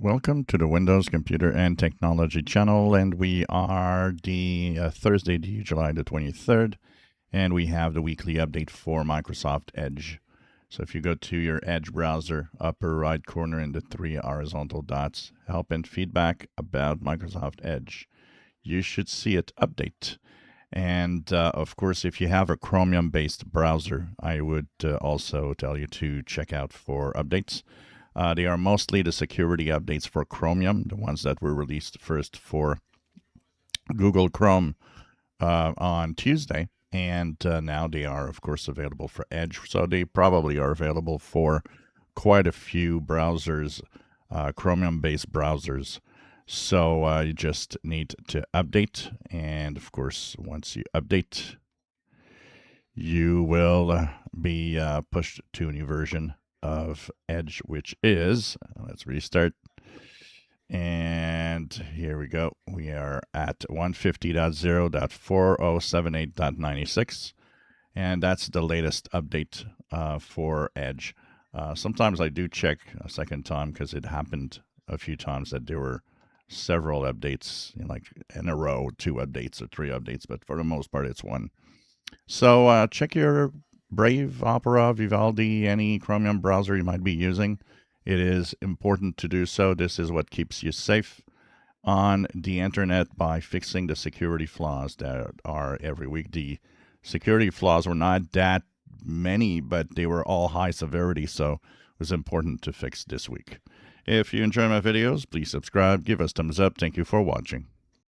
Welcome to the Windows Computer and Technology channel, and we are the Thursday, July the 23rd, and we have the weekly update for Microsoft Edge. So if you go to your Edge browser, upper right corner in the three horizontal dots, help and feedback about Microsoft Edge, you should see it update. And of course, if you have a Chromium-based browser, I would also tell you to check out for updates. They are mostly the security updates for Chromium, the ones that were released first for Google Chrome on Tuesday. And now they are, of course, available for Edge. So they probably are available for quite a few browsers, Chromium-based browsers. So you just need to update. And of course, once you update, you will be pushed to a new version of Edge, which is, let's restart. And here we go. We are at 150.0.4078.96. And that's the latest update for Edge. Sometimes I do check a second time because it happened a few times that there were several updates, like in a row, 2 updates or 3 updates, but for the most part, it's one. So check your Brave, Opera, Vivaldi, any Chromium browser you might be using. It is important to do so. This is what keeps you safe on the internet by fixing the security flaws that are every week. The security flaws were not that many, but they were all high severity, so it was important to fix this week. If you enjoy my videos, please subscribe, give us thumbs up. Thank you for watching.